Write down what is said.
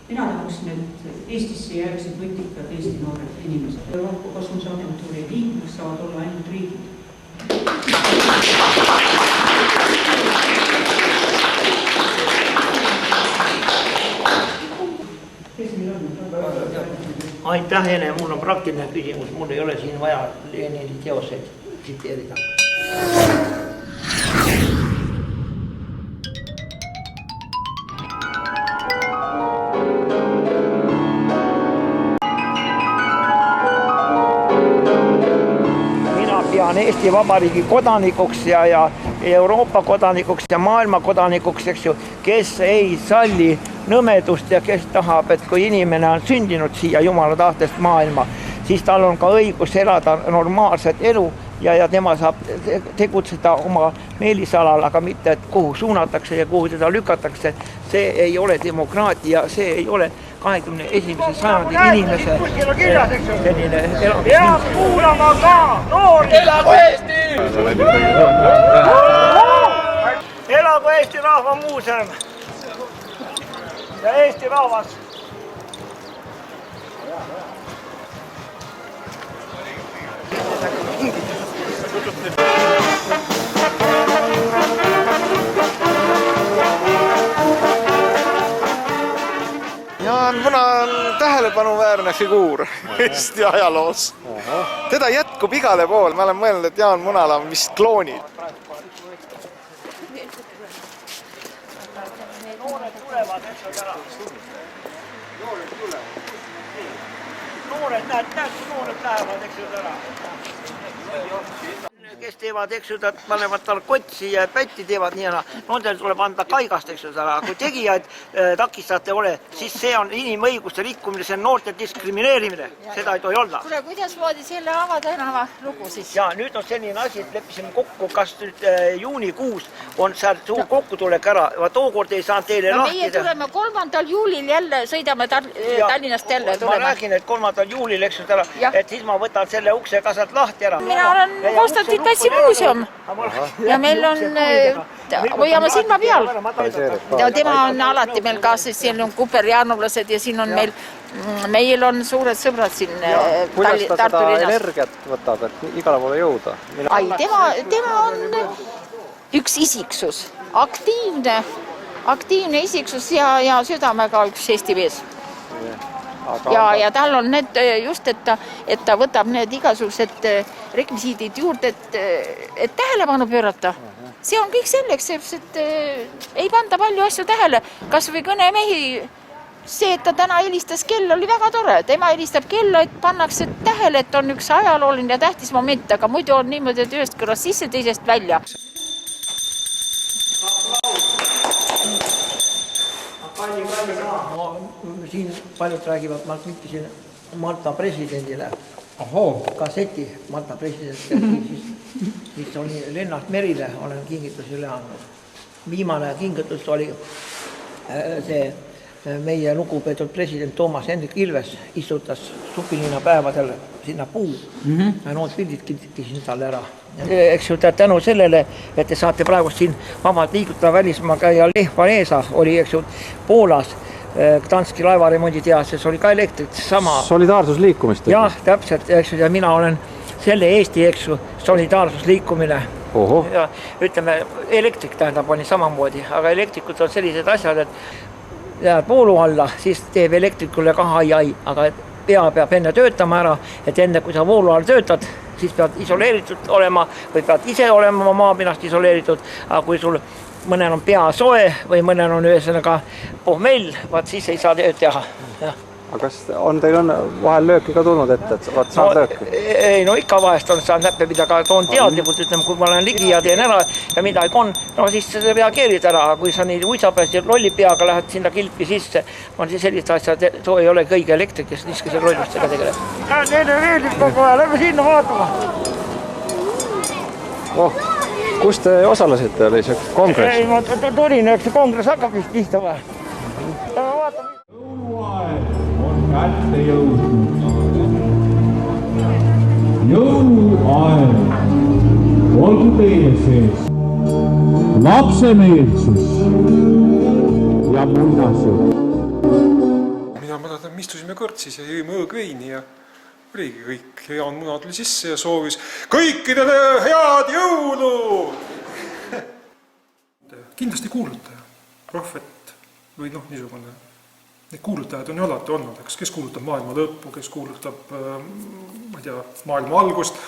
Mina tahaksin, et Eestisse jääksid võtikad Eesti noored inimesed. Euroopa Kosmoseagentuuri liikmeks saavad olla ainult riigid. Aitäh, Ene, mul on praktiline küsimus. Mul ei ole siin vaja Lenini teoseid tsiteerida. Mina pean Eesti Vabariigi kodanikuks ja Euroopa kodanikuks ja maailma kodanikuks, eks ju, kes ei salli nõmedust ja kes tahab, et kui inimene on sündinud siia Jumala tahtest maailma, siis tal on ka õigus elada normaalset elu ja tema saab tegutseda oma meelisalal, aga mitte, et kuhu suunatakse ja kuhu teda lükatakse. See ei ole demokraatia, see ei ole 21. sajandi inimese selline elamus. Peab kuulama ka noori! Elagu Eesti! Elagu Eesti Rahva Muuseum! Ja Eesti rahvas. Jaan Muna on tähelepanuväärne figuur Eesti ajaloos. Teda jätkub igale pool. Ma olen mõelnud, et Jaan Munal on vist kloonid. Noored tulevad, eks ole ära. Noored, näed, noored lähevad, eks ole ära. Kes teevad, eks ju, panevad tal kotsi ja pätti teevad nii ära. Nendel tuleb anda kaigast, eks ju, ära. Kui tegijaid takistajate ole, siis see on inimõiguste rikkumine, see on noorte diskrimineerimine. Seda ei tohi olla. Kuule, kuidas voodi selle Avadõnava lugu siis? Ja nüüd on selline asi, et leppisime kokku, kas nüüd juunikuus on seal suur kokkutulek ära. Tookord ei saanud teile lahti. Meie tuleme 3. juulil jälle, sõidame Tallinnast jälle tulema. Ma räägin, et 3. juulil, eks ju, et siis ma võtan selle ukse kasalt lahti ära. Mina olen Konstantin Pätsi muuseum ja meil on, hoiame silma peal. Tema on alati meil ka, siis siin on kuperjaanulased ja siin on meil on suured sõbrad siin kuidas ta seda energiat võtab, et igale poole jõuda? Ai, tema on üks isiksus, aktiivne isiksus ja südamega üks Eesti mees. Ja tal on need just, et ta võtab need igasugused rekvisiidid juurde, et tähelepanu pöörata. See on kõik selleks, et ei panda palju asju tähele. Kas või kõnemehi, see, et ta täna helistas kell, oli väga tore. Tema helistab kella, et pannakse tähele, et on üks ajalooline ja tähtis moment, aga muidu on niimoodi, et ühest kõrvast sisse, teisest välja. Siin paljud räägivad, ma küttisin Malta presidendile kasseti Malta presidendile, siis oli Lennart Merile, olen kingitus üle andnud. Viimane kingitus oli see meie lugupeetud president Toomas Hendrik Ilves istutas Supilina päevadel sinna puu ja nood pildid kintisin talle ära. Eks ju, tänu sellele, et te saate praegu siin vabalt liigutada välismaaga ja Lech Walesa oli, eks ju, Poolas Gdanski laevaremondi tehases oli ka elektrit sama. Solidaarsusliikumist? Jah, täpselt, eks ju, ja mina olen selle Eesti, eks ju, solidaarsusliikumine. Ja ütleme, elektrik tähendab oli samamoodi, aga elektrikud on sellised asjad, et jääd voolu alla, siis teeb elektrikule ka ai, aga pea peab enne töötama ära, et enne kui sa voolu all töötad, siis pead isoleeritud olema või pead ise olema maapinast isoleeritud, aga kui sul mõnel on pea soe või mõnel on ühesõnaga pohmell, vaat siis ei saa tööd teha. Aga kas teil on vahel lööki ka tulnud ette, et oled saanud lööki? Ei, no ikka vahest on saanud näppe, mida ka toon teadlikult, ütleme, kui ma olen ligi ja teen ära ja midagi on, no siis reageerid ära, kui sa nii uisapääst ja rolli peaga lähed sinna kilpi sisse, on siis sellist asja, et too ei ole kõige elektrik, kes niiske seal rollustega tegeleb. Neile veelib kogu aja, lähme sinna vaatama. Kus te osalesite, oli see kongress? Ei, ma tulin, eks see kongress hakkab vist pihta või. Lähme vaatame. Kätte jõudnud. Jõuluaeg olgu teile sees lapsemeelsus ja muinasjutt. mäletan, me istusime kõrtsis ja jõime õõgveini ja oligi kõik. Jaan Muna tuli sisse ja soovis kõikidele head jõulu! Kindlasti kuulutaja, prohvet või niisugune. Need kuulutajad on ju alati olnud, kes kuulutab maailma lõppu, kes kuulutab, ma ei tea, maailma algust.